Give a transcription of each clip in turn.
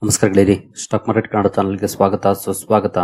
ನಮಸ್ಕಾರ ಗೆಳೆಯರಿ, stock market Kannada ಚಾನಲ್ಗೆ ಸ್ವಾಗತ ಸುಸ್ವಾಗತ.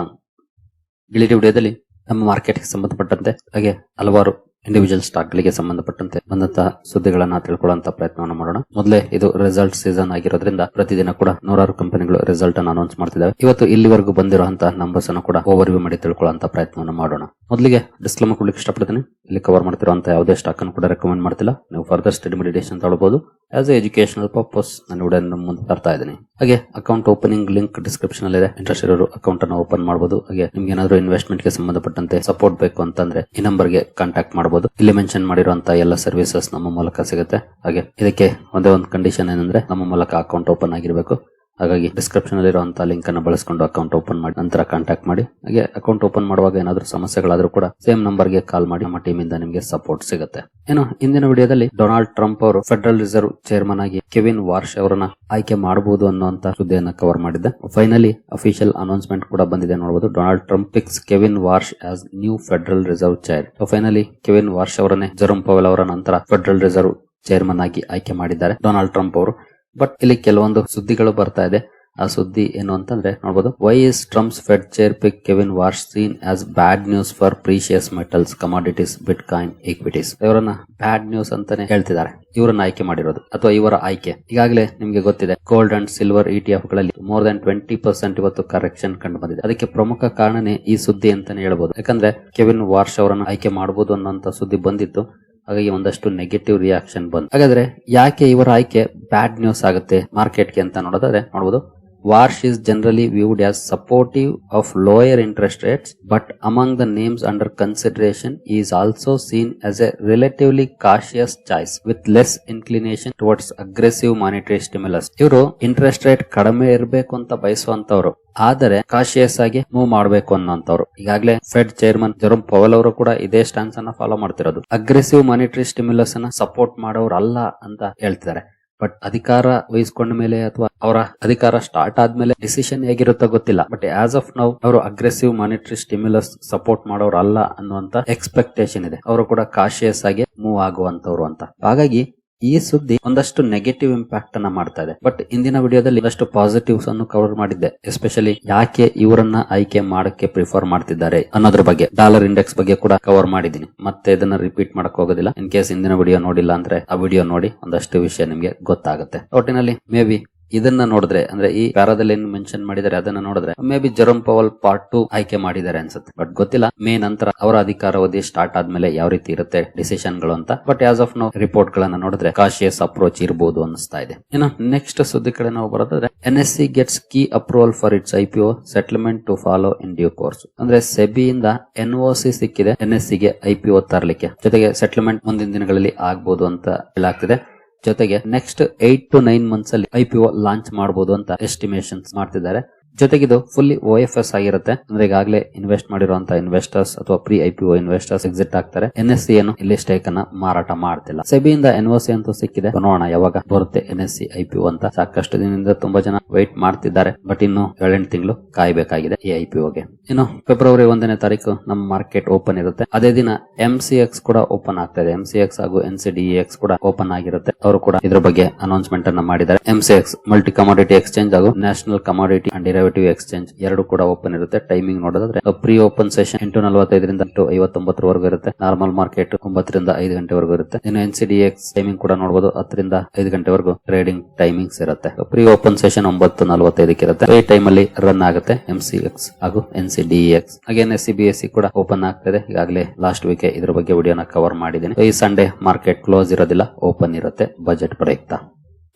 ಗೆಳೆಯರಿ, ವಿಡಿಯೋದಲ್ಲಿ ನಮ್ಮ ಮಾರ್ಕೆಟ್ಗೆ ಸಂಬಂಧಪಟ್ಟಂತೆ ಹಾಗೆ ಹಲವಾರು ಇಂಡಿವಿಜುವಲ್ ಸ್ಟಾಕ್ ಗಳಿಗೆ ಸಂಬಂಧಪಟ್ಟಂತೆ ಬಂದಂತಹ ಸುದ್ದಿಗಳನ್ನ ತಿಳ್ಕೊಳ್ಳುವಂತ ಪ್ರಯತ್ನವನ್ನು ಮಾಡೋಣ. ಮೊದಲೇ ಇದು ರಿಸಲ್ಟ್ ಸೀಸನ್ ಆಗಿರೋದ್ರಿಂದ ಪ್ರತಿದಿನ ಕೂಡ ನೂರಾರು ಕಂಪನಿಗಳು ರಿಸಲ್ಟ್ ಅನ್ನು ಅನೌನ್ಸ್ ಮಾಡ್ತಿದ್ದಾವೆ. ಇವತ್ತು ಇಲ್ಲಿವರೆಗೂ ಬಂದಿರುವಂತಹ ನಂಬರ್ಸ್ ಅನ್ನು ಕೂಡ ಓವರ್ ವ್ಯೂ ಮಾಡಿ ತಿಳ್ಕೊಳ್ಳುವಂತ ಪ್ರಯತ್ನವನ್ನು ಮಾಡೋಣ. ಮೊದಲಿಗೆ ಡಿಸ್ಕ್ಲೇಮರ್ ಕೊಡ್ಲಿಕ್ಕೆ ಇಷ್ಟಪಡ್ತೀನಿ. ಇಲ್ಲಿ ಕವರ್ ಮಾಡ್ತಿರುವಂತಹ ಯಾವುದೇ ಸ್ಟಾಕ್ ಅನ್ನು ಕೂಡ ರೆಕಮೆಂಡ್ ಮಾಡ್ತಿಲ್ಲ. ನೀವು ಫರ್ದರ್ ಸ್ಟಡಿ ಮೆಡಿಟೇಷನ್ ತಗೊಳ್ಳಬಹುದು. ಆಸ್ ಎ ಎಜುಕೇಶನಲ್ ಪರ್ಪಸ್ ನಾನು ವಿಡಿಯೋ ಮುಂದೆ ತರ್ತಾ ಇದ್ದೀನಿ. ಹಾಗೆ ಅಕೌಂಟ್ ಓಪನಿಂಗ್ ಲಿಂಕ್ ಡಿಸ್ಕ್ರಿಪ್ಷನ್ ಅಲ್ಲಿ ಇದೆ. ಇಂಟ್ರೆಸ್ಟ್ ಇರೋರು ಅಕೌಂಟ್ ಅನ್ನು ಓಪನ್ ಮಾಡಬಹುದು. ಹಾಗೆ ನಿಮ್ಗೆ ಏನಾದ್ರು ಇನ್ವೆಸ್ಟ್ಮೆಂಟ್ ಗೆ ಸಂಬಂಧಪಟ್ಟಂತೆ ಸಪೋರ್ಟ್ ಬೇಕು ಅಂತಂದ್ರೆ ಈ ನಂಬರ್ ಗೆ ಕಾಂಟ್ಯಾಕ್ಟ್ ಮಾಡಬಹುದು. ಇಲ್ಲಿ ಮೆನ್ಷನ್ ಮಾಡಿರುವಂತಹ ಎಲ್ಲ ಸರ್ವಿಸಸ್ ನಮ್ಮ ಮೂಲಕ ಸಿಗುತ್ತೆ. ಹಾಗೆ ಇದಕ್ಕೆ ಒಂದೇ ಒಂದು ಕಂಡೀಷನ್ ಏನಂದ್ರೆ ನಮ್ಮ ಮೂಲಕ ಅಕೌಂಟ್ ಓಪನ್ ಆಗಿರಬೇಕು. ಹಾಗಾಗಿ ಡಿಸ್ಕ್ರಿಪ್ಷನ್ ಅಲ್ಲಿ ಇರುವಂತಹ ಲಿಂಕ್ ಅನ್ನು ಬಳಸಿಕೊಂಡು ಅಕೌಂಟ್ ಓಪನ್ ಮಾಡಿ ನಂತರ ಕಾಂಟ್ಯಾಕ್ಟ್ ಮಾಡಿ. ಹಾಗೆ ಅಕೌಂಟ್ ಓಪನ್ ಮಾಡುವಾಗ ಏನಾದರೂ ಸಮಸ್ಯೆಗಳಾದ್ರೂ ಕೂಡ ಸೇಮ್ ನಂಬರ್ ಗೆ ಕಾಲ್ ಮಾಡಿ. ನಮ್ಮ ಟೀಮ್ ಇಂದ ನಿಮಗೆ ಸಪೋರ್ಟ್ ಸಿಗುತ್ತೆ. ಏನು, ಇಂದಿನ ವಿಡಿಯೋದಲ್ಲಿ ಡೊನಾಲ್ಡ್ ಟ್ರಂಪ್ ಅವರು ಫೆಡರಲ್ ರಿಸರ್ವ್ ಚೇರ್ಮನ್ ಆಗಿ ಕೆವಿನ್ ವಾರ್ಶ್ ಅವರನ್ನ ಆಯ್ಕೆ ಮಾಡಬಹುದು ಅನ್ನುವಂತ ಸುದ್ದಿಯನ್ನ ಕವರ್ ಮಾಡಿದ್ದೆ. ಫೈನಲಿ ಅಫಿಷಿಯಲ್ ಅನೌನ್ಸ್ಮೆಂಟ್ ಕೂಡ ಬಂದಿದೆ ನೋಡಬಹುದು. Donald Trump picks Kevin Warsh as new federal reserve chair. Finally Kevin Warsh ಅವರನ್ನೇ ಜೆರೋಮ್ ಪವೆಲ್ ಅವರ ನಂತರ ಫೆಡರಲ್ ರಿಸರ್ವ್ ಚೇರ್ಮನ್ ಆಗಿ ಆಯ್ಕೆ ಮಾಡಿದ್ದಾರೆ ಡೊನಾಲ್ಡ್ ಟ್ರಂಪ್ ಅವರು. ಬಟ್ ಇಲ್ಲಿ ಕೆಲವೊಂದು ಸುದ್ದಿಗಳು ಬರ್ತಾ ಇದೆ. ಆ ಸುದ್ದಿ ಏನು ಅಂತಂದ್ರೆ ನೋಡಬಹುದು. Why is Trump's fed chair pick Kevin Warsh seen as bad news for precious metals, commodities, bitcoin, equities. ಇವರನ್ನ ಬ್ಯಾಡ್ ನ್ಯೂಸ್ ಅಂತಾನೆ ಹೇಳ್ತಿದ್ದಾರೆ. ಇವರನ್ನ ಆಯ್ಕೆ ಮಾಡಿರೋದು ಅಥವಾ ಇವರ ಆಯ್ಕೆ ಈಗಾಗಲೇ ನಿಮಗೆ ಗೊತ್ತಿದೆ. ಗೋಲ್ಡ್ ಅಂಡ್ ಸಿಲ್ವರ್ ETF ಗಳಲ್ಲಿ ಮೋರ್ ದನ್ 20% ಇವತ್ತು ಕರೆಕ್ಷನ್ ಕಂಡು ಬಂದಿದೆ. ಅದಕ್ಕೆ ಪ್ರಮುಖ ಕಾರಣನೇ ಈ ಸುದ್ದಿ ಅಂತಾನೆ ಹೇಳ್ಬಹುದು. ಯಾಕಂದ್ರೆ ಕೆವಿನ್ ವಾರ್ಶ್ ಅವರನ್ನ ಆಯ್ಕೆ ಮಾಡಬಹುದು ಅನ್ನೋಂತ ಸುದ್ದಿ ಬಂದಿತ್ತು. ಹಾಗಾಗಿ ಒಂದಷ್ಟು ನೆಗೆಟಿವ್ ರಿಯಾಕ್ಷನ್ ಬಂತು. ಹಾಗಾದ್ರೆ ಯಾಕೆ ಇವರ ಆಯ್ಕೆ ಬ್ಯಾಡ್ ನ್ಯೂಸ್ ಆಗುತ್ತೆ ಮಾರ್ಕೆಟ್ಗೆ ಅಂತ ನೋಡೋದಾದ್ರೆ ನೋಡಬಹುದು. Warsh is generally viewed as supportive of lower interest rates, but among the names under consideration, he is also seen as a relatively cautious choice with less inclination towards aggressive monetary stimulus. ಇವರು interest rate ಕಡಿಮೆ ಇರಬೇಕು ಅಂತ ಬಯಸುವಂತವ್ರು, ಆದರೆ cautious ಆಗಿ move ಮಾಡಬೇಕು ಅನ್ನೋಂತವ್ರು. ಈಗಾಗಲೇ Fed chairman Jerome ಪವೆಲ್ ಅವರು ಕೂಡ ಇದೇ ಸ್ಟ್ಯಾನ್ಸ್ ಅನ್ನ ಫಾಲೋ ಮಾಡ್ತಿರೋದು. ಅಗ್ರೆಸಿವ್ ಮಾನಿಟರಿ ಸ್ಟಿಮ್ಯುಲಸ್ ಅನ್ನ ಸಪೋರ್ಟ್ ಮಾಡೋರು ಅಲ್ಲ ಅಂತ ಹೇಳ್ತಿದ್ದಾರೆ. ಬಟ್ ಅಧಿಕಾರ ವಹಿಸ್ಕೊಂಡ ಮೇಲೆ ಅಥವಾ ಅವರ ಅಧಿಕಾರ ಸ್ಟಾರ್ಟ್ ಆದ್ಮೇಲೆ ಡಿಸಿಷನ್ ಹೇಗಿರುತ್ತೋ ಗೊತ್ತಿಲ್ಲ. ಬಟ್ ಆಸ್ ಆಫ್ ನೌ ಅವರು ಅಗ್ರೆಸಿವ್ ಮಾನಿಟರಿ ಸ್ಟಿಮ್ಯುಲಸ್ ಸಪೋರ್ಟ್ ಮಾಡೋರು ಅಲ್ಲ ಅನ್ನುವಂತ ಎಕ್ಸ್ಪೆಕ್ಟೇಷನ್ ಇದೆ. ಅವರು ಕೂಡ ಕಾಶಿಯಸ್ ಆಗಿ ಮೂವ್ ಆಗುವಂತವ್ರು ಅಂತ. ಹಾಗಾಗಿ ಈ ಸುದ್ದಿ ಒಂದಷ್ಟು ನೆಗೆಟಿವ್ ಇಂಪ್ಯಾಕ್ಟ್ ಅನ್ನ ಮಾಡ್ತಾ ಇದೆ. ಬಟ್ ಇಂದಿನ ವಿಡಿಯೋದಲ್ಲಿ ಒಂದಷ್ಟು ಪಾಸಿಟಿವ್ಸ್ ಅನ್ನು ಕವರ್ ಮಾಡಿದ್ದೆ. ಎಸ್ಪೆಷಲಿ ಯಾಕೆ ಇವರನ್ನ ಆಯ್ಕೆ ಮಾಡಕ್ಕೆ ಪ್ರಿಫರ್ ಮಾಡ್ತಿದ್ದಾರೆ ಅನ್ನೋದ್ರ ಬಗ್ಗೆ, ಡಾಲರ್ ಇಂಡೆಕ್ಸ್ ಬಗ್ಗೆ ಕೂಡ ಕವರ್ ಮಾಡಿದೀನಿ. ಮತ್ತೆ ಇದನ್ನ ರಿಪೀಟ್ ಮಾಡಕ್ ಹೋಗೋದಿಲ್ಲ. ಇನ್ ಕೇಸ್ ಇಂದಿನ ವಿಡಿಯೋ ನೋಡಿಲ್ಲ ಅಂದ್ರೆ ಆ ವಿಡಿಯೋ ನೋಡಿ, ಒಂದಷ್ಟು ವಿಷಯ ನಿಮ್ಗೆ ಗೊತ್ತಾಗುತ್ತೆ. ಒಟ್ಟಿನಲ್ಲಿ ಮೇ ಬಿ ಇದನ್ನ ನೋಡಿದ್ರೆ, ಅಂದ್ರೆ ಈ ಪ್ಯಾರಾದಲ್ಲಿ ಏನು ಮೆನ್ಷನ್ ಮಾಡಿದರೆ ಅದನ್ನ ನೋಡಿದ್ರೆ ಮೇ ಬಿ ಜೆರೋಮ್ ಪವೆಲ್ ಪಾರ್ಟ್ 2 ಆಯ್ಕೆ ಮಾಡಿದ್ದಾರೆ ಅನ್ಸುತ್ತೆ. ಬಟ್ ಗೊತ್ತಿಲ್ಲ. ಮೇ ನಂತರ ಅವರ ಅಧಿಕಾರಾವಧಿ ಸ್ಟಾರ್ಟ್ ಆದ್ಮೇಲೆ ಯಾವ ರೀತಿ ಇರುತ್ತೆ ಡಿಸಿಷನ್ ಗಳು ಅಂತ. But as of now report ಗಳನ್ನ ನೋಡಿದ್ರೆ ಕಾಶಿಯಸ್ ಅಪ್ರೋಚ್ ಇರಬಹುದು ಅನಿಸ್ತಾ ಇದೆ. ಇನ್ನು ನೆಕ್ಸ್ಟ್ ಸುದ್ದಿ ಕಡೆ ನಾವು ಬರೋದಾದ್ರೆ, NSE gets key approval for its IPO settlement to follow in due course. ಅಂದ್ರೆ ಸೆಬಿಯಿಂದ NOC ಸಿಕ್ಕಿದೆ NSE ಗೆ IPO ತರಲಿಕ್ಕೆ. ಜೊತೆಗೆ ಸೆಟಲ್ಮೆಂಟ್ ಮುಂದಿನ ದಿನಗಳಲ್ಲಿ ಆಗ್ಬಹುದು ಅಂತ ಹೇಳಲಾಗ್ತಿದೆ. ಜೊತೆಗೆ ನೆಕ್ಸ್ಟ್ 8 to 9 ಮಂತ್ಸ್ ಅಲ್ಲಿ IPO ಲಾಂಚ್ ಮಾಡಬಹುದು ಅಂತ ಎಸ್ಟಿಮೇಷನ್ಸ್ ಮಾಡ್ತಿದ್ದಾರೆ. ಜೊತೆಗಿದು ಫುಲ್ಲಿ OFS ಆಗಿರುತ್ತೆ. ಅಂದ್ರೆ ಈಗಾಗಲೇ ಇನ್ವೆಸ್ಟ್ ಮಾಡಿರುವಂತಹ ಇನ್ವೆಸ್ಟರ್ಸ್ ಅಥವಾ ಪ್ರೀ IPO ಇನ್ವೆಸ್ಟರ್ಸ್ ಎಕ್ಸಿಟ್ ಆಗ್ತಾರೆ. NSE ಏನು ಇಲ್ಲಿ ಸ್ಟೇಕ್ ಅನ್ನ ಮಾರಾಟ ಮಾಡ್ತಿಲ್ಲ. ಸೆಬಿಯಿಂದ NOC ಅಂತೂ ಸಿಕ್ಕಿದೆ. ನೋಡೋಣ ಯಾವಾಗ ಬರುತ್ತೆ NSE IPO ಅಂತ. ಸಾಕಷ್ಟು ದಿನದಿಂದ ತುಂಬಾ ಜನ ವೇಟ್ ಮಾಡ್ತಿದ್ದಾರೆ. ಬಟ್ ಇನ್ನು 7-8 ತಿಂಗಳು ಕಾಯಬೇಕಾಗಿದೆ ಈ IPO ಗೆ. ಇನ್ನು ಫೆಬ್ರವರಿ 1ನೇ ತಾರೀಕು ನಮ್ಮ ಮಾರ್ಕೆಟ್ ಓಪನ್ ಇರುತ್ತೆ. ಅದೇ ದಿನ MCX ಕೂಡ ಓಪನ್ ಆಗ್ತಾ ಇದೆ. MCX ಹಾಗೂ NCDEX ಕೂಡ ಓಪನ್ ಆಗಿರುತ್ತೆ. ಅವರು ಕೂಡ ಇದ್ರ ಬಗ್ಗೆ ಅನೌನ್ಸ್ಮೆಂಟ್ ಅನ್ನ ಮಾಡಿದ್ದಾರೆ. MCX ಮಲ್ಟಿ ಕಮಾಡಿಟಿ ಎಕ್ಸ್ಚೇಂಜ್ ಹಾಗೂ ನ್ಯಾಷನಲ್ ಕಮಾಡಿಟಿ ಅಂಡ್ ಎಕ್ಸ್ಚೇಂಜ್ ಎರಡು ಕೂಡ ಓಪನ್ ಇರುತ್ತೆ. ಟೈಮಿಂಗ್ ನೋಡೋದಾದ್ರೆ ಪ್ರೀ ಓಪನ್ ಸೆಷನ್ 8:45 ರಿಂದ 8:59 ವರೆಗೂ ಇರುತ್ತೆ. ನಾರ್ಮಲ್ ಮಾರ್ಕೆಟ್ 9 ರಿಂದ 5 ಗಂಟೆವರೆಗೂ ಇರುತ್ತೆ. ಇನ್ನು NCDEX ಟೈಮಿಂಗ್ ಕೂಡ ನೋಡಬಹುದು. 10 ರಿಂದ 5 ಗಂಟೆವರೆಗೂ ಟ್ರೇಡಿಂಗ್ ಟೈಮಿಂಗ್ಸ್ ಇರುತ್ತೆ. ಪ್ರೀ ಓಪನ್ ಸೆಷನ್ 9:45 ಇರುತ್ತೆ. ಈ ಟೈಮ್ ಅಲ್ಲಿ ರನ್ ಆಗುತ್ತೆ MCX ಹಾಗೂ NCDEX. ಹಾಗೆ SCBSE ಕೂಡ ಓಪನ್ ಆಗ್ತದೆ. ಈಗಾಗಲೇ ಲಾಸ್ಟ್ ವೀಕ್ ಇದ್ರ ಬಗ್ಗೆ ವಿಡಿಯೋನ ಕವರ್ ಮಾಡಿದ್ದೀನಿ. ಈ ಸಂಡೇ ಮಾರ್ಕೆಟ್ ಕ್ಲೋಸ್ ಇರೋದಿಲ್ಲ, ಓಪನ್ ಇರುತ್ತೆ ಬಜೆಟ್ ಪ್ರಯುಕ್ತ.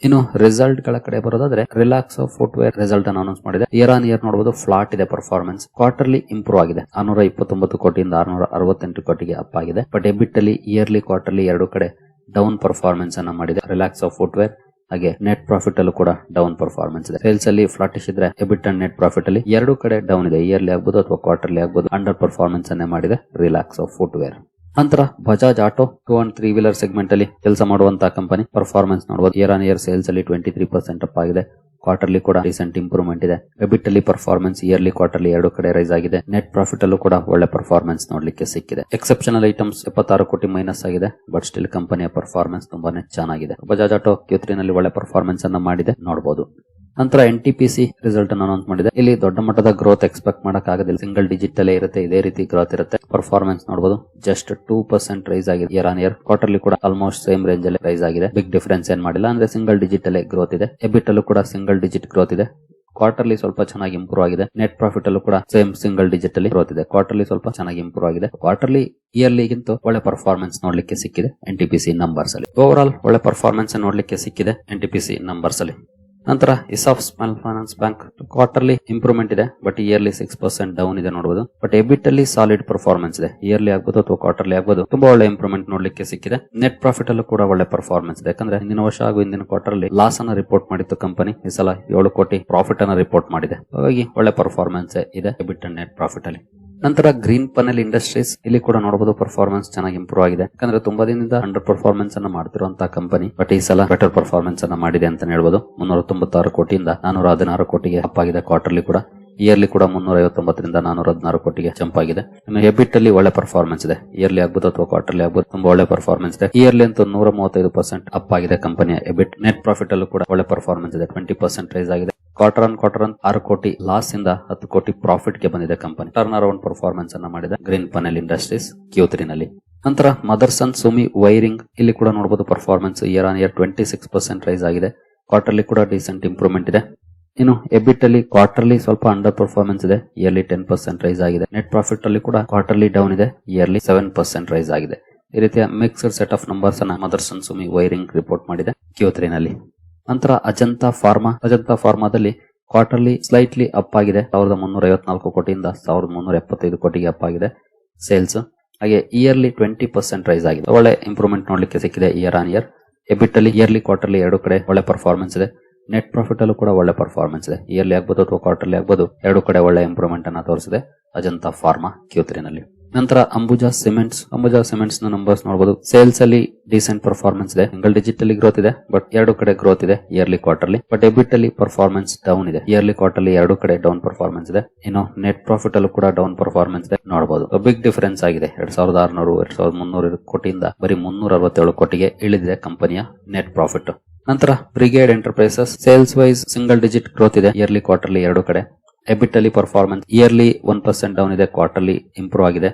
ಇನ್ನು ರಿಸಲ್ಟ್ ಗಳ ಕಡೆ ಬರೋದಾದ್ರೆ, ರಿಲ್ಯಾಕ್ಸೋ ಫುಟ್ವೇರ್ ರಿಸಲ್ಟ್ ಅನ್ನು ಅನೌನ್ಸ್ ಮಾಡಿದೆ. ಇಯರ್ ಆನ್ ಇಯರ್ ನೋಡಬಹುದು ಫ್ಲಾಟ್ ಇದೆ ಪರ್ಫಾರ್ಮೆನ್ಸ್. ಕ್ವಾರ್ಟರ್ಲಿ ಇಂಪ್ರೂವ್ ಆಗಿದೆ. 629 ಕೋಟಿಯಿಂದ 668 ಕೋಟಿಗೆ ಅಪ್ ಆಗಿದೆ. ಬಟ್ ಎಬಿಟ್ ಅಲ್ಲಿ ಇಯರ್ಲಿ ಕ್ವಾರ್ಟರ್ಲಿ ಎರಡು ಕಡೆ ಡೌನ್ ಪರ್ಫಾರ್ಮೆನ್ಸ್ ಅನ್ನ ಮಾಡಿದೆ ರಿಲ್ಯಾಕ್ಸೋ ಫುಟ್ವೇರ್. ಹಾಗೆ ನೆಟ್ ಪ್ರಾಫಿಟ್ ಅಲ್ಲೂ ಕೂಡ ಡೌನ್ ಪರ್ಫಾರ್ಮೆನ್ಸ್ ಇದೆ. ಸೇಲ್ಸ್ ಅಲ್ಲಿ ಫ್ಲಾಟಿಶ್ ಇದ್ರೆ ಎಬಿಟ್ ಅಂಡ್ ನೆಟ್ ಪ್ರಾಫಿಟ್ ಅಲ್ಲಿ ಎರಡು ಕಡೆ ಡೌನ್ ಇದೆ. ಇಯರ್ಲಿ ಆಗ್ಬಹುದು ಅಥವಾ ಕ್ವಾರ್ಟರ್ಲಿ ಆಗ್ಬಹುದು. ಅಂಡರ್ ಪರ್ಫಾರ್ಮೆನ್ಸ್ ಅನ್ನೇ ಮಾಡಿದೆ ರಿಲ್ಯಾಕ್ಸೋ ಫುಟ್ವೇರ್. ನಂತರ Bajaj auto 2 and 3 wheeler segment ಅಲ್ಲಿ ಕೆಲಸ ಮಾಡುವಂತಹ ಕಂಪನಿ ಪರ್ಫಾರ್ಮೆನ್ಸ್ ನೋಡಬಹುದು. ಇಯರ್ ಆನ್ ಇಯರ್ ಸೇಲ್ಸ್ ಅಲ್ಲಿ 23% ಅಪ್ ಆಗಿದೆ. ಕ್ವಾರ್ಟರ್ಲಿ ಕೂಡ ರೀಸೆಂಟ್ ಇಂಪ್ರೂವ್ಮೆಂಟ್ ಇದೆ. ಎಬಿಟ್ ಅಲ್ಲಿ ಪರ್ಫಾರ್ಮೆನ್ಸ್ ಇಯರ್ಲಿ ಕ್ವಾರ್ಟರ್ಲಿ ಎರಡು ಕಡೆ ರೈಸ್ ಆಗಿದೆ. ನೆಟ್ ಪ್ರಾಫಿಟ್ ಅಲ್ಲೂ ಕೂಡ ಒಳ್ಳೆ ಪರ್ಫಾರ್ಮೆನ್ಸ್ ನೋಡ್ಲಿಕ್ಕೆ ಸಿಕ್ಕಿದೆ. ಎಕ್ಸೆಪ್ಷನಲ್ ಐಟಮ್ಸ್ 76 ಕೋಟಿ ಮೈನಸ್ ಆಗಿದೆ. ಬಟ್ ಸ್ಟಿಲ್ ಕಂಪನಿಯ ಪರ್ಫಾರ್ಮೆನ್ಸ್ ತುಂಬಾನೇ ಚೆನ್ನಾಗಿದೆ. ಬಜಾಜ್ ಆಟೋ Q3 ನಲ್ಲಿ ಒಳ್ಳೆ ಪರ್ಫಾರ್ಮೆನ್ಸ್ ಅನ್ನ ಮಾಡಿದೆ ನೋಡಬಹುದು. ನಂತರ NTPC ರಿಸಲ್ಟ್ ಅನ್ನು ಅನೌನ್ಸ್ ಮಾಡಿದೆ. ಇಲ್ಲಿ ದೊಡ್ಡ ಮಟ್ಟದ ಗ್ರೋತ್ ಎಕ್ಸ್ಪೆಕ್ಟ್ ಮಾಡಕ್ ಆಗೋದಿಲ್ಲ, ಸಿಂಗಲ್ ಡಿಜಿಟ್ ಅಲ್ಲೇ ಇರುತ್ತೆ, ಇದೇ ರೀತಿ ಗ್ರೋತ್ ಇರುತ್ತೆ. ಪರ್ಫಾರ್ಮೆನ್ಸ್ ನೋಡಬಹುದು, ಜಸ್ಟ್ 2% ರೈಸ್ ಆಗಿದೆ ಇಯರ್ ಆನ್ ಇಯರ್. ಕ್ವಾರ್ಟರ್ಲಿ ಕೂಡ ಆಲ್ಮೋಸ್ಟ್ ಸೇಮ್ ರೇಂಜ್ ಅಲ್ಲಿ ರೈಸ್ ಆಗಿದೆ, ಬಿಗ್ ಡಿಫರೆನ್ಸ್ ಏನ್ ಮಾಡಿಲ್ಲ, ಅಂದ್ರೆ ಸಿಂಗಲ್ ಡಿಜಿಟ್ ಅಲ್ಲೇ ಗ್ರೋತ್ ಇದೆ. ಎಬಿಟ್ ಅಲ್ಲೂ ಕೂಡ ಸಿಂಗಲ್ ಡಿಜಿಟ್ ಗ್ರೋತ್ ಇದೆ. ಕ್ವಾರ್ಟರ್ಲಿ ಸ್ವಲ್ಪ ಚೆನ್ನಾಗಿ ಇಂಪ್ರೂವ್ ಆಗಿದೆ. ನೆಟ್ ಪ್ರಾಫಿಟ್ ಅಲ್ಲೂ ಕೂಡ ಸೇಮ್ ಸಿಂಗಲ್ ಡಿಜಿಟ್ ಅಲ್ಲಿ ಗ್ರೋತ್ ಇದೆ. ಕ್ವಾರ್ಟರ್ಲಿ ಸ್ವಲ್ಪ ಚೆನ್ನಾಗಿ ಇಂಪ್ರೂವ್ ಆಗಿದೆ. ಕ್ವಾರ್ಟರ್ಲಿ ಇಯರ್ಲಿಗಿಂತ ಒಳ್ಳೆ ಪರ್ಫಾರ್ಮೆನ್ಸ್ ನೋಡ್ಲಿಕ್ಕೆ ಸಿಕ್ಕಿದೆ NTPC ನಂಬರ್ಸ್ ಅಲ್ಲಿ. ಓವರ್ ಆಲ್ ಒಳ್ಳೆ ಪರ್ಫಾರ್ಮೆನ್ಸ್ ನೋಡ್ಲಿಕ್ಕೆ ಸಿಕ್ಕಿದೆ NTPC ನಂಬರ್ಸ್ ಅಲ್ಲಿ. ನಂತರ ESAF small finance bank quarterly improvement ಇದೆ, ಬಟ್ ಇಯರ್ಲಿ 6% ಡೌನ್ ಇದೆ ನೋಡಬಹುದು. ಬಟ್ ಎಬಿಟ್ ಅಲ್ಲಿ ಸಾಲಿಡ್ ಪರ್ಫಾರ್ಮೆನ್ಸ್ ಇದೆ, ಇಯರ್ಲಿ ಆಗ್ಬೋದು ಅಥವಾ ಕ್ವಾರ್ಟರ್ಲಿ ಆಗ್ಬೋದು, ತುಂಬಾ ಒಳ್ಳೆ ಇಂಪ್ರೂವ್ಮೆಂಟ್ ನೋಡ್ಲಿಕ್ಕೆ ಸಿಕ್ಕಿದೆ. ನೆಟ್ ಪ್ರಾಫಿಟ್ ಅಲ್ಲೂ ಕೂಡ ಒಳ್ಳೆ ಪರ್ಫಾರ್ಮೆನ್ಸ್ ಇದೆ, ಯಾಕಂದ್ರೆ ಹಿಂದಿನ ವರ್ಷ ಹಾಗೂ ಹಿಂದಿನ ಕ್ವಾರ್ಟರ್ಲಿ ಲಾಸ್ ಅನ್ನ ರಿಪೋರ್ಟ್ ಮಾಡಿತ್ತು ಕಂಪನಿ, ಈ ಸಲ 7 ಕೋಟಿ ಪ್ರಾಫಿಟ್ ಅನ್ನ ರಿಪೋರ್ಟ್ ಮಾಡಿದೆ. ಹಾಗಾಗಿ ಒಳ್ಳೆ ಪರ್ಫಾರ್ಮೆನ್ಸ್ ಇದೆ ಎಬಿಟ್ ಅಂಡ್ ನೆಟ್ ಪ್ರಾಫಿಟ್ ಅಲ್ಲಿ. ನಂತರ ಗ್ರೀನ್ ಪನೆಲ್ ಇಂಡಸ್ಟ್ರೀಸ್, ಇಲ್ಲಿ ಕೂಡ ನೋಡಬಹುದು ಪರ್ಫಾರ್ಮೆನ್ಸ್ ಚೆನ್ನಾಗಿ ಇಂಪ್ರೂವ್ ಆಗಿದೆ, ಯಾಕಂದ್ರೆ ತುಂಬಾ ದಿನದಿಂದ ಅಂಡರ್ ಪರ್ಫಾರ್ಮೆನ್ಸ್ ಅನ್ನ ಮಾಡ್ತಿರುವಂತಹ ಕಂಪನಿ, ಬಟ್ ಈ ಸಲ ಬೆಟರ್ ಪರ್ಫಾರ್ಮೆನ್ಸ್ ಅನ್ನ ಮಾಡಿದೆ ಅಂತ ಹೇಳ್ಬೋದು. 396 ಕೋಟಿಯಿಂದ 416 ಕೋಟಿಗೆ ಅಪ್ ಆಗಿದೆ. ಕ್ವಾರ್ಟರ್ಲಿ ಕೂಡ, ಇಯರ್ಲಿ ಕೂಡ 359ರಿಂದ 416 ಕೋಟಿಗೆ ಜಂಪ್ ಆಗಿದೆ. ಇನ್ನು ಎಬಿಟ್ ಅಲ್ಲಿ ಒಳ್ಳೆ ಪರ್ಫಾರ್ಮೆನ್ಸ್ ಇದೆ, ಇಯರ್ಲಿ ಆಗ್ಬೋದು ಅಥವಾ ಕ್ವಾರ್ಟರ್ಲಿ ಆಗ್ಬೋದು, ತುಂಬಾ ಒಳ್ಳೆ ಪರ್ಫಾರ್ಮೆನ್ಸ್ ಇದೆ. ಇಯರ್ಲಿ ಅಂತೂ 135% ಅಪ್ ಆಗಿದೆ ಕಂಪನಿಯ ಎಬಿಟ್. ನೆಟ್ ಪ್ರಾಫಿಟ್ ಅಲ್ಲೂ ಕೂಡ ಒಳ್ಳೆ ಪರ್ಫಾರ್ಮೆನ್ಸ್ ಇದೆ, 20% ರೈಸ್ ಆಗಿದೆ. ಕ್ವಾರ್ಟರ್ ಆನ್ 6 ಕೋಟಿ ಲಾಸ್ ಇಂದ 10 ಕೋಟಿ ಪ್ರಾಫಿಟ್ ಗೆ ಬಂದಿದೆ ಕಂಪನಿ. ಟರ್ನ್ ಅರೌಂಡ್ ಪರ್ಫಾರ್ಮೆನ್ಸ್ ಅನ್ನ ಮಾಡಿದೆ ಗ್ರೀನ್ ಪನೆಲ್ ಇಂಡಸ್ಟ್ರೀಸ್ Q3 ನಲ್ಲಿ. ನಂತರ ಮದರ್ಸನ್ ಸುಮಿ ವೈರಿಂಗ್, ಇಲ್ಲಿ ಕೂಡ ನೋಡಬಹುದು performance year on year 26% rise ಆಗಿದೆ. ಕ್ವಾರ್ಟರ್ಲಿ ಕೂಡ ಡೀಸೆಂಟ್ ಇಂಪ್ರೂವ್ಮೆಂಟ್ ಇದೆ. ಇನ್ನು ಎಬಿಟ್ ಅಲ್ಲಿ ಕ್ವಾರ್ಟರ್ಲಿ ಸ್ವಲ್ಪ ಅಂಡರ್ ಪರ್ಫಾರ್ಮೆನ್ಸ್ ಇದೆ, ಇಯರ್ಲಿ 10% ರೈಸ್ ಆಗಿದೆ. ನೆಟ್ ಪ್ರಾಫಿಟ್ ಅಲ್ಲಿ ಕೂಡ ಕ್ವಾರ್ಟರ್ಲಿ ಡೌನ್ ಇದೆ, ಇಯರ್ಲಿ 7% ರೈಸ್ ಆಗಿದೆ. ಈ ರೀತಿಯ ಮಿಕ್ಸ್ಡ್ ಸೆಟ್ ಆಫ್ ನಂಬರ್ಸ್ ಅನ್ನ ಮದರ್ಸನ್ ಸುಮಿ ವೈರಿಂಗ್ ರಿಪೋರ್ಟ್ ಮಾಡಿದೆ Q3 ನಲ್ಲಿ. ನಂತರ ಅಜಂತಾ ಫಾರ್ಮಾದಲ್ಲಿ ಕ್ವಾರ್ಟರ್ಲಿ ಸ್ಲೈಟ್ಲಿ ಅಪ್ ಆಗಿದೆ, 1354 ಕೋಟಿಯಿಂದ 1375 ಕೋಟಿಗೆ ಅಪ್ ಆಗಿದೆ ಸೇಲ್ಸ್. ಹಾಗೆ ಇಯರ್ಲಿ 20% ರೈಸ್ ಆಗಿದೆ, ಒಳ್ಳೆ ಇಂಪ್ರೂವ್ಮೆಂಟ್ ನೋಡ್ಲಿಕ್ಕೆ ಸಿಕ್ಕಿದೆ ಇಯರ್ ಆನ್ ಇಯರ್. ಎಬಿಟ್ ಅಲ್ಲಿ ಇಯರ್ಲಿ ಕ್ವಾರ್ಟರ್ಲಿ ಎರಡು ಕಡೆ ಒಳ್ಳೆ ಪರ್ಫಾರ್ಮೆನ್ಸ್ ಇದೆ. ನೆಟ್ ಪ್ರಾಫಿಟ್ ಅಲ್ಲೂ ಕೂಡ ಒಳ್ಳೆ ಪರ್ಫಾರ್ಮೆನ್ಸ್ ಇದೆ, ಇಯರ್ಲಿ ಆಗ್ಬೋದು ಅಥವಾ ಕ್ವಾರ್ಟರ್ಲಿ ಆಗ್ಬೋದು, ಎರಡು ಕಡೆ ಒಳ್ಳೆ ಇಂಪ್ರೂವ್ಮೆಂಟ್ ಅನ್ನ ತೋರಿಸಿದೆ ಅಜಂತಾ ಫಾರ್ಮಾ Q3 ನಲ್ಲಿ. ನಂತರ ಅಂಬುಜಾ ಸಿಮೆಂಟ್ಸ್ ನ ನಂಬರ್ಸ್ ನೋಡಬಹುದು. ಸೇಲ್ಸ್ ಅಲ್ಲಿ ಡಿಸೆಂಟ್ ಪರ್ಫಾರ್ಮೆನ್ಸ್ ಇದೆ, ಸಿಂಗಲ್ ಡಿಜಿಟ್ ಅಲ್ಲಿ ಗ್ರೋತ್ ಇದೆ, ಬಟ್ ಎರಡು ಕಡೆ ಗ್ರೋತ್ ಇದೆ ಇಯರ್ಲಿ ಕ್ವಾರ್ಟರ್ಲಿ. ಬಟ್ ಎಬಿಟ್ ಅಲ್ಲಿ ಪರ್ಫಾರ್ಮೆನ್ಸ್ ಡೌನ್ ಇದೆ, ಇಯರ್ಲಿ ಕ್ವಾರ್ಟರ್ಲಿ ಎರಡು ಕಡೆ ಡೌನ್ ಪರ್ಫಾರ್ಮೆನ್ಸ್ ಇದೆ. ಇನ್ನು ನೆಟ್ ಪ್ರಾಫಿಟ್ ಅಲ್ಲೂ ಕೂಡ ಡೌನ್ ಪರ್ಫಾರ್ಮೆನ್ಸ್ ಇದೆ ನೋಡಬಹುದು. ಬಿಗ್ ಡಿಫರೆನ್ಸ್ ಆಗಿದೆ, 2600 2300 ಕೋಟಿಯಿಂದ ಬರೀ 367 ಕೋಟಿಗೆ ಇಳಿದಿದೆ ಕಂಪನಿಯ ನೆಟ್ ಪ್ರಾಫಿಟ್. ನಂತರ Brigade Enterprises, sales wise single digit growth ಇದೆ ಇಯರ್ಲಿ ಕ್ವಾರ್ಟರ್ಲಿ ಎರಡು ಕಡೆ. ಎಬಿಟ್ ಅಲ್ಲಿ ಪರ್ಫಾರ್ಮೆನ್ಸ್ ಇಯರ್ಲಿ 1% ಡೌನ್ ಇದೆ, ಕ್ವಾರ್ಟರ್ಲಿ ಇಂಪ್ರೂವ್ ಆಗಿದೆ.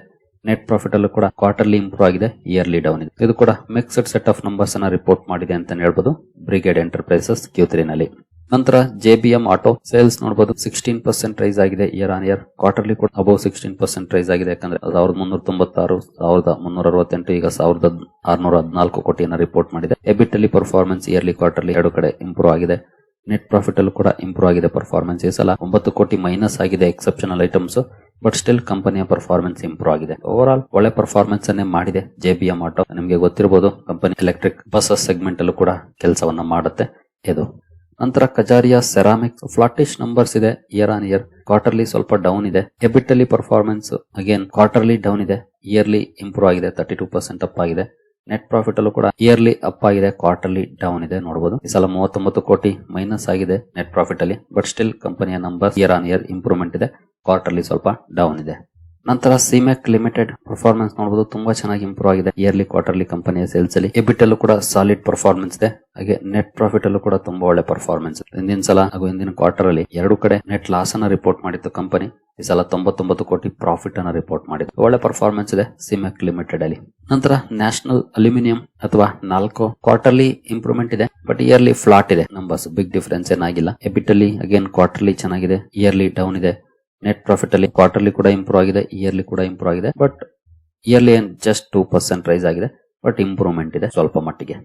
ನೆಟ್ ಪ್ರಾಫಿಟ್ ಅಲ್ಲೂ ಕೂಡ ಕ್ವಾರ್ಟರ್ಲಿ ಇಂಪ್ರೂವ್ ಆಗಿದೆ, ಇಯರ್ಲಿ ಡೌನ್ ಇದೆ. ಇದು ಕೂಡ ಮಿಕ್ಸ್ಡ್ ಸೆಟ್ ಆಫ್ ನಂಬರ್ಸ್ ಅನ್ನ ರಿಪೋರ್ಟ್ ಮಾಡಿದೆ ಅಂತ ಹೇಳ್ಬೋದು ಬ್ರಿಗೇಡ್ ಎಂಟರ್ಪ್ರೈಸಸ್ Q3 ನಲ್ಲಿ. ನಂತರ JBM ಆಟೋ, ಸೇಲ್ಸ್ ನೋಡಬಹುದು 16% ರೈಸ್ ಆಗಿದೆ ಇಯರ್ ಆನ್ ಇಯರ್. ಕ್ವಾರ್ಟರ್ಲಿ ಕೂಡ ಅಬೌವ್ 16% ರೈಸ್ ಆಗಿದೆ, ಯಾಕಂದ್ರೆ 1396, 1368, ಈಗ 1614 ಕೋಟಿಯನ್ನು ರಿಪೋರ್ಟ್ ಮಾಡಿದೆ. ಎಬಿಟ್ ಅಲ್ಲಿ ಪರ್ಫಾರ್ಮೆನ್ಸ್ ಇಯರ್ಲಿ ಕ್ವಾರ್ಟರ್ಲಿ ಎರಡು ಕಡೆ ಇಂಪ್ರೂವ್ ಆಗಿದೆ. ನೆಟ್ ಪ್ರಾಫಿಟ್ ಅಲ್ಲೂ ಕೂಡ ಇಂಪ್ರೂವ್ ಆಗಿದೆ ಪರ್ಫಾರ್ಮೆನ್ಸ್. ಈ ಸಲ 9 ಕೋಟಿ ಮೈನಸ್ ಆಗಿದೆ ಎಕ್ಸೆಪ್ಷನಲ್ ಐಟಮ್ಸ್, ಬಟ್ ಸ್ಟಿಲ್ ಕಂಪನಿಯ ಪರ್ಫಾರ್ಮೆನ್ಸ್ ಇಂಪ್ರೂವ್ ಆಗಿದೆ. ಓವರ್ ಆಲ್ ಒಳ್ಳೆ ಪರ್ಫಾರ್ಮೆನ್ಸ್ ಅನ್ನೇ ಮಾಡಿದೆ JBM ಆಟೋ. ನಿಮಗೆ ಗೊತ್ತಿರಬಹುದು ಕಂಪನಿ ಎಲೆಕ್ಟ್ರಿಕ್ ಬಸ್ಸಸ್ ಸೆಗ್ಮೆಂಟ್ ಅಲ್ಲೂ ಕೂಡ ಕೆಲಸವನ್ನ ಮಾಡುತ್ತೆ ಇದು. ನಂತರ ಕಜಾರಿಯಾ ಸೆರಾಮಿಕ್ಸ್, ಫ್ಲಾಟಿಶ್ ನಂಬರ್ಸ್ ಇದೆ ಇಯರ್ ಆನ್ ಇಯರ್. ಕ್ವಾರ್ಟರ್ಲಿ ಸ್ವಲ್ಪ ಡೌನ್ ಇದೆ. ಎಬಿಟ್ ಅಲ್ಲಿ ಪರ್ಫಾರ್ಮೆನ್ಸ್ ಅಗೇನ್ ಕ್ವಾರ್ಟರ್ಲಿ ಡೌನ್ ಇದೆ, ಇಯರ್ಲಿ ಇಂಪ್ರೂವ್ ಆಗಿದೆ, 32% ಅಪ್ ಆಗಿದೆ. ನೆಟ್ ಪ್ರಾಫಿಟ್ ಅಲ್ಲೂ ಕೂಡ ಇಯರ್ಲಿ ಅಪ್ ಆಗಿದೆ, ಕ್ವಾರ್ಟರ್ಲಿ ಡೌನ್ ಇದೆ ನೋಡಬಹುದು. ಈ ಸಲ 39 ಕೋಟಿ ಮೈನಸ್ ಆಗಿದೆ ನೆಟ್ ಪ್ರಾಫಿಟ್ ಅಲ್ಲಿ, ಬಟ್ ಸ್ಟಿಲ್ ಕಂಪನಿಯ number year on year improvement ಇದೆ, ಕ್ವಾರ್ಟರ್ಲಿ ಸ್ವಲ್ಪ ಡೌನ್ ಇದೆ. ನಂತರ ಸಿಮೆಕ್ ಲಿಮಿಟೆಡ್ ಪರ್ಫಾರ್ಮೆನ್ಸ್ ನೋಡಬಹುದು, ತುಂಬಾ ಚೆನ್ನಾಗಿ ಇಂಪ್ರೂವ್ ಆಗಿದೆ ಇಯರ್ಲಿ ಕ್ವಾರ್ಟರ್ಲಿ ಕಂಪನಿಯ ಸೇಲ್ಸ್ ಅಲ್ಲಿ. ಎಬಿಟ್ ಅಲ್ಲೂ ಕೂಡ ಸಾಲಿಡ್ ಪರ್ಫಾರ್ಮೆನ್ಸ್ ಇದೆ, ಹಾಗೆ ನೆಟ್ ಪ್ರಾಫಿಟ್ ಅಲ್ಲೂ ಕೂಡ ತುಂಬಾ ಒಳ್ಳೆ ಪರ್ಫಾರ್ಮೆನ್ಸ್. ಹಿಂದಿನ ಸಲ ಹಾಗೂ ಹಿಂದಿನ ಕ್ವಾರ್ಟರ್ ಅಲ್ಲಿ ಎರಡು ಕಡೆ ನೆಟ್ ಲಾಸ್ ಅನ್ನ ರಿಪೋರ್ಟ್ ಮಾಡಿತ್ತು ಕಂಪನಿ, ಈ ಸಲ 99 ಕೋಟಿ ಪ್ರಾಫಿಟ್ ಅನ್ನ ರಿಪೋರ್ಟ್ ಮಾಡಿತ್ತು. ಒಳ್ಳೆ ಪರ್ಫಾರ್ಮೆನ್ಸ್ ಇದೆ ಸಿಮೆಕ್ ಲಿಮಿಟೆಡ್ ಅಲ್ಲಿ. ನಂತರ ನ್ಯಾಷನಲ್ ಅಲ್ಯೂಮಿನಿಯಂ ಅಥವಾ ನಾಲ್ಕೋ, ಕ್ವಾರ್ಟರ್ಲಿ ಇಂಪ್ರೂವ್ಮೆಂಟ್ ಇದೆ, ಬಟ್ ಇಯರ್ಲಿ ಫ್ಲಾಟ್ ಇದೆ ನಂಬರ್ಸ್, ಬಿಗ್ ಡಿಫರೆನ್ಸ್ ಏನಾಗಿಲ್ಲ. ಎಬಿಟ್ ಅಲ್ಲಿ ಅಗೇನ್ ಕ್ವಾರ್ಟರ್ಲಿ ಚೆನ್ನಾಗಿದೆ, ಇಯರ್ಲಿ ಡೌನ್ ಇದೆ. ನೆಟ್ ಪ್ರಾಫಿಟ್ ಅಲ್ಲಿ ಕ್ವಾರ್ಟರ್ಲಿ ಕೂಡ ಇಂಪ್ರೂವ್ ಆಗಿದೆ, ಇಯರ್ಲಿ ಕೂಡ ಇಂಪ್ರೂವ್ ಆಗಿದೆ, ಬಟ್ ಇಯರ್ಲಿ ಜಸ್ಟ್ 2% ರೈಸ್ ಆಗಿದೆ, ಬಟ್ ಇಂಪ್ರೂವ್ಮೆಂಟ್ ಇದೆ ಸ್ವಲ್ಪ ಮಟ್ಟಿಗೆ.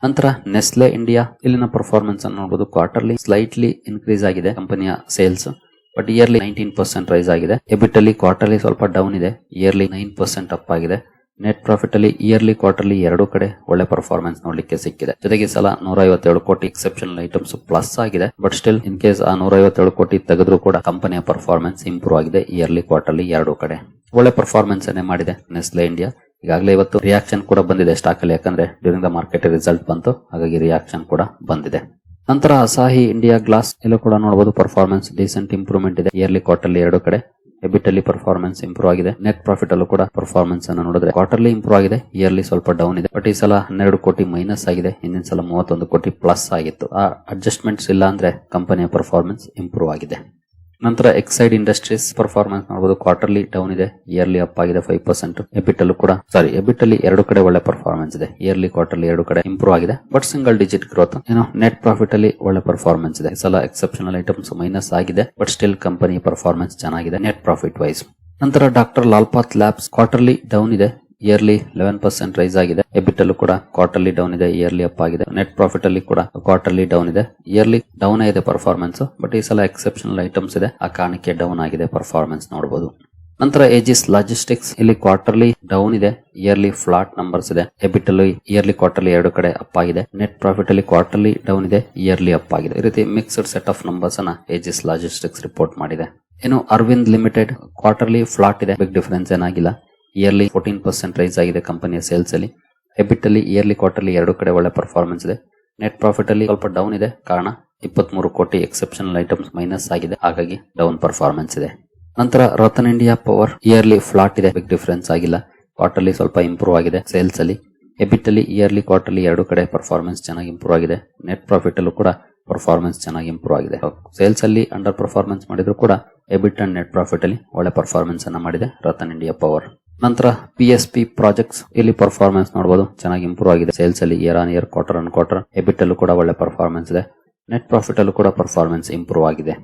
ನಂತರ ನೆಸ್ಲೆ ಇಂಡಿಯಾ, ಇಲ್ಲಿನ ಪರ್ಫಾರ್ಮೆನ್ಸ್ ಅನ್ನು ನೋಡಬಹುದು. ಕ್ವಾರ್ಟರ್ಲಿ ಸ್ಲೈಟ್ಲಿ ಇನ್ಕ್ರೀಸ್ ಆಗಿದೆ ಕಂಪನಿಯ ಸೇಲ್ಸ್, ಬಟ್ ಇಯರ್ಲಿ 19% ರೈಸ್ ಆಗಿದೆ. ಎಬಿಟ್ ಅಲ್ಲಿ ಕ್ವಾರ್ಟರ್ಲಿ ಸ್ವಲ್ಪ ಡೌನ್ ಇದೆ, ಇಯರ್ಲಿ 9% ಅಪ್ ಆಗಿದೆ. ನೆಟ್ ಪ್ರಾಫಿಟ್ ಅಲ್ಲಿ ಇಯರ್ಲಿ ಕ್ವಾರ್ಟರ್ಲಿ ಎರಡು ಕಡೆ ಒಳ್ಳೆ ಪರ್ಫಾರ್ಮೆನ್ಸ್ ನೋಡ್ಲಿಕ್ಕೆ ಸಿಕ್ಕಿದೆ. ಜೊತೆಗೆ ಸಲ 157 ಕೋಟಿ ಎಕ್ಸೆಪ್ಷನಲ್ ಐಟಮ್ಸ್ ಪ್ಲಸ್ ಆಗಿದೆ, ಬಟ್ ಸ್ಟಿಲ್ ಇನ್ ಕೇಸ್ ಆ 157 ಕೋಟಿ ತೆಗೆದ್ರೂ ಕೂಡ ಕಂಪನಿಯ ಪರ್ಫಾರ್ಮೆನ್ಸ್ ಇಂಪ್ರೂವ್ ಆಗಿದೆ ಇಯರ್ಲಿ ಕ್ವಾರ್ಟರ್ಲಿ ಎರಡು ಕಡೆ. ಒಳ್ಳೆ ಪರ್ಫಾರ್ಮೆನ್ಸ್ ಅನ್ನೇ ಮಾಡಿದೆ ನೆಸ್ಲೆ ಇಂಡಿಯಾ. ಈಗಾಗಲೇ ಇವತ್ತು ರಿಯಾಕ್ಷನ್ ಕೂಡ ಬಂದಿದೆ ಸ್ಟಾಕ್ ಅಲ್ಲಿ, ಯಾಕಂದ್ರೆ ಡ್ಯೂರಿಂಗ್ ದ ಮಾರ್ಕೆಟ್ ರಿಸಲ್ಟ್ ಬಂತು, ಹಾಗಾಗಿ ರಿಯಾಕ್ಷನ್ ಕೂಡ ಬಂದಿದೆ. ನಂತರ ಅಸಾಹಿ ಇಂಡಿಯಾ ಗ್ಲಾಸ್, ಇಲ್ಲೂ ಕೂಡ ನೋಡಬಹುದು ಪರ್ಫಾರ್ಮೆನ್ಸ್ ಡೀಸೆಂಟ್ ಇಂಪ್ರೂವ್ಮೆಂಟ್ ಇದೆ ಇಯರ್ಲಿ ಕ್ವಾರ್ಟರ್ಲಿ ಎರಡು ಕಡೆ. ಎಬಿಟ್ ಅಲ್ಲಿ ಪರ್ಫಾರ್ಮೆನ್ಸ್ ಇಂಪ್ರೂವ್ ಆಗಿದೆ. ನೆಟ್ ಪ್ರಾಫಿಟ್ ಅಲ್ಲೂ ಕೂಡ ಪರ್ಫಾರ್ಮೆನ್ಸ್ ಅನ್ನು ನೋಡಿದ್ರೆ ಕ್ವಾರ್ಟರ್ಲಿ ಇಂಪ್ರೂವ್ ಆಗಿದೆ, ಇಯರ್ಲಿ ಸ್ವಲ್ಪ ಡೌನ್ ಇದೆ. ಬಟ್ ಈ ಸಲ 12 ಕೋಟಿ ಮೈನಸ್ ಆಗಿದೆ, ಹಿಂದಿನ ಸಲ 31 ಕೋಟಿ ಪ್ಲಸ್ ಆಗಿತ್ತು. ಆ ಅಡ್ಜಸ್ಟ್ಮೆಂಟ್ಸ್ ಇಲ್ಲ ಅಂದ್ರೆ ಕಂಪನಿಯ ಪರ್ಫಾರ್ಮೆನ್ಸ್ ಇಂಪ್ರೂವ್ ಆಗಿದೆ. ನಂತರ ಎಕ್ಸೈಡ್ ಇಂಡಸ್ಟ್ರೀಸ್ ಪರ್ಫಾರ್ಮೆನ್ಸ್ ನೋಡಬಹುದು, ಕ್ವಾರ್ಟರ್ಲಿ ಡೌನ್ ಇದೆ, ಇಯರ್ಲಿ ಅಪ್ ಆಗಿದೆ 5%. ಎಬಿಟ್ ಅಲ್ಲಿ ಎರಡು ಕಡೆ ಒಳ್ಳೆ ಪರ್ಫಾರ್ಮೆನ್ಸ್ ಇದೆ, ಇಯರ್ಲಿ ಕ್ವಾರ್ಟರ್ಲಿ ಎರಡು ಕಡೆ ಇಂಪ್ರೂವ್ ಆಗಿದೆ. But single digit growth. Net profit ಅಲ್ಲಿ ಒಳ್ಳೆ ಪರ್ಫಾರ್ಮೆನ್ಸ್ ಇದೆ. ಈ ಸಲ ಎಕ್ಸೆಪ್ಷನಲ್ ಐಟಮ್ಸ್ ಮೈನಸ್ ಆಗಿದೆ, ಬಟ್ ಸ್ಟಿಲ್ ಕಂಪನಿ ಪರ್ಫಾರ್ಮೆನ್ಸ್ ಚೆನ್ನಾಗಿದೆ ನೆಟ್ ಪ್ರಾಫಿಟ್ ವೈಸ್. ನಂತರ doctor Lal PathLabs quarterly down ಇದೆ, ಇಯರ್ಲಿ 11% ರೈಸ್ ಆಗಿದೆ. ಎಬಿಟ್ ಅಲ್ಲೂ ಕೂಡ ಕ್ವಾರ್ಟರ್ಲಿ ಡೌನ್ ಇದೆ, ಇಯರ್ಲಿ ಅಪ್ ಆಗಿದೆ. ನೆಟ್ ಪ್ರಾಫಿಟ್ ಅಲ್ಲಿ ಕೂಡ ಕ್ವಾರ್ಟರ್ಲಿ ಡೌನ್ ಇದೆ, ಇಯರ್ಲಿ ಡೌನ್ ಇದೆ ಪರ್ಫಾರ್ಮೆನ್ಸ್. ಬಟ್ ಈ ಸಲ ಎಕ್ಸೆಪ್ಷನಲ್ ಐಟಮ್ಸ್ ಇದೆ, ಆ ಕಾರಣಕ್ಕೆ ಡೌನ್ ಆಗಿದೆ ಪರ್ಫಾರ್ಮೆನ್ಸ್ ನೋಡಬಹುದು. ನಂತರ ಏಜಿಸ್ ಲಾಜಿಸ್ಟಿಕ್ಸ್ ಇಲ್ಲಿ ಕ್ವಾರ್ಟರ್ಲಿ ಡೌನ್ ಇದೆ, ಇಯರ್ಲಿ ಫ್ಲಾಟ್ ನಂಬರ್ಸ್ ಇದೆ. ಎಬಿಟ್ ಅಲ್ಲಿ ಇಯರ್ಲಿ ಕ್ವಾರ್ಟರ್ಲಿ ಎರಡು ಕಡೆ ಅಪ್ ಆಗಿದೆ. ನೆಟ್ ಪ್ರಾಫಿಟ್ ಅಲ್ಲಿ ಕ್ವಾರ್ಟರ್ಲಿ ಡೌನ್ ಇದೆ, ಇಯರ್ಲಿ ಅಪ್ ಆಗಿದೆ. ಈ ರೀತಿ ಮಿಕ್ಸ್ಡ್ ಸೆಟ್ ಆಫ್ ನಂಬರ್ಸ್ ಅನ್ನ ಏಜಿಸ್ ಲಾಜಿಸ್ಟಿಕ್ಸ್ ರಿಪೋರ್ಟ್ ಮಾಡಿದೆ. ಇನ್ನು ಅರವಿಂದ್ ಲಿಮಿಟೆಡ್ ಕ್ವಾರ್ಟರ್ಲಿ ಫ್ಲಾಟ್ ಇದೆ, ಬಿಗ್ ಡಿಫರೆನ್ಸ್ ಏನಾಗಿಲ್ಲ. ಇಯರ್ಲಿ 14% ರೈಸ್ ಆಗಿದೆ ಕಂಪನಿಯ ಸೇಲ್ಸ್ ಅಲ್ಲಿ. ಎಬಿಟ್ ಅಲ್ಲಿ ಇಯರ್ಲಿ ಕ್ವಾರ್ಟರ್ಲಿ ಎರಡು ಕಡೆ ಒಳ್ಳೆ ಪರ್ಫಾರ್ಮೆನ್ಸ್ ಇದೆ. ನೆಟ್ ಪ್ರಾಫಿಟ್ ಅಲ್ಲಿ ಸ್ವಲ್ಪ ಡೌನ್ ಇದೆ, ಕಾರಣ 23 ಕೋಟಿ ಎಕ್ಸೆಪ್ಷನಲ್ ಐಟಮ್ಸ್ ಮೈನಸ್ ಆಗಿದೆ, ಹಾಗಾಗಿ ಡೌನ್ ಪರ್ಫಾರ್ಮೆನ್ಸ್ ಇದೆ. ನಂತರ Ratan India power yearly flat ಇದೆ, ಬಿಗ್ ಡಿಫರೆನ್ಸ್ ಆಗಿಲ್ಲ. ಕ್ವಾರ್ಟರ್ಲಿ ಸ್ವಲ್ಪ ಇಂಪ್ರೂವ್ ಆಗಿದೆ ಸೇಲ್ಸ್ ಅಲ್ಲಿ. ಎಬಿಟ್ ಅಲ್ಲಿ ಇಯರ್ಲಿ ಕ್ವಾರ್ಟರ್ಲಿ ಎರಡು ಕಡೆ ಪರ್ಫಾರ್ಮೆನ್ಸ್ ಚೆನ್ನಾಗಿ ಇಂಪ್ರೂವ್ ಆಗಿದೆ. ನೆಟ್ ಪ್ರಾಫಿಟ್ ಅಲ್ಲೂ ಕೂಡ ಪರ್ಫಾರ್ಮೆನ್ಸ್ ಚೆನ್ನಾಗಿ ಇಂಪ್ರೂವ್ ಆಗಿದೆ. ಸೇಲ್ಸ್ ಅಲ್ಲಿ ಅಂಡರ್ ಪರ್ಫಾರ್ಮೆನ್ಸ್ ಮಾಡಿದ್ರು ಕೂಡ ಎಬಿಟ್ ಅಂಡ್ ನೆಟ್ ಪ್ರಾಫಿಟ್ ಅಲ್ಲಿ ಒಳ್ಳೆ ಪರ್ಫಾರ್ಮೆನ್ಸ್ ಅನ್ನ ಮಾಡಿದೆ ರತನ್ ಇಂಡಿಯಾ ಪವರ್. ನಂತರ PSP ಪ್ರಾಜೆಕ್ಟ್ಸ್ ಇಲ್ಲಿ ಪರ್ಫಾರ್ಮೆನ್ಸ್ ನೋಡಬಹುದು, ಚೆನ್ನಾಗಿ ಇಂಪ್ರೂವ್ ಆಗಿದೆ ಸೇಲ್ಸ್ ಅಲ್ಲಿ year on year, quarter on quarter. EBIT ಅಲ್ಲೂ ಕೂಡ ಒಳ್ಳೆ ಪರ್ಫಾರ್ಮೆನ್ಸ್ ಇದೆ. ನೆಟ್ ಪ್ರಾಫಿಟ್ ಅಲ್ಲೂ ಕೂಡ ಪರ್ಫಾರ್ಮೆನ್ಸ್ ಇಂಪ್ರೂವ್ ಆಗಿದೆ.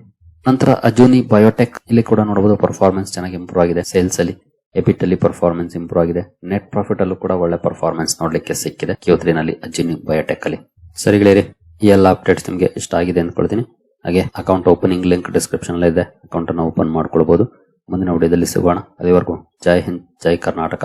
ನಂತರ ಅಜುನಿ ಬಯೋಟೆಕ್ ಇಲ್ಲಿ ಕೂಡ ನೋಡಬಹುದು, ಪರ್ಫಾರ್ಮೆನ್ಸ್ ಚೆನ್ನಾಗಿ ಇಂಪ್ರೂವ್ ಆಗಿದೆ ಸೇಲ್ಸ್ ಅಲ್ಲಿ. ಎಬಿಟ್ ಅಲ್ಲಿ ಪರ್ಫಾರ್ಮೆನ್ಸ್ ಇಂಪ್ರೂವ್ ಆಗಿದೆ. ನೆಟ್ ಪ್ರಾಫಿಟ್ ಅಲ್ಲೂ ಕೂಡ ಒಳ್ಳೆ ಪರ್ಫಾರ್ಮೆನ್ಸ್ ನೋಡ್ಲಿಕ್ಕೆ ಸಿಕ್ಕಿದೆ Q3 ನಲ್ಲಿ ಅಜುನಿ ಬಯೋಟೆಕ್ ಅಲ್ಲಿ. ಸರಿಗಳೇ, ಈ ಎಲ್ಲ ಅಪ್ಡೇಟ್ಸ್ ನಿಮಗೆ ಇಷ್ಟ ಆಗಿದೆ ಅನ್ಕೊಳ್ತೀನಿ. ಹಾಗೆ ಅಕೌಂಟ್ ಓಪನಿಂಗ್ ಲಿಂಕ್ ಡಿಸ್ಕ್ರಿಪ್ಷನ್ ಅಲ್ಲಿ ಇದೆ, ಅಕೌಂಟ್ ಅನ್ನು ಓಪನ್ ಮಾಡ್ಕೊಳ್ಬಹುದು. ಮುಂದಿನ ವಿಡಿಯೋದಲ್ಲಿ ಸಿಗೋಣ. ಅಲ್ಲಿವರೆಗೂ ಜೈ ಹಿಂದ್, ಜೈ ಕರ್ನಾಟಕ.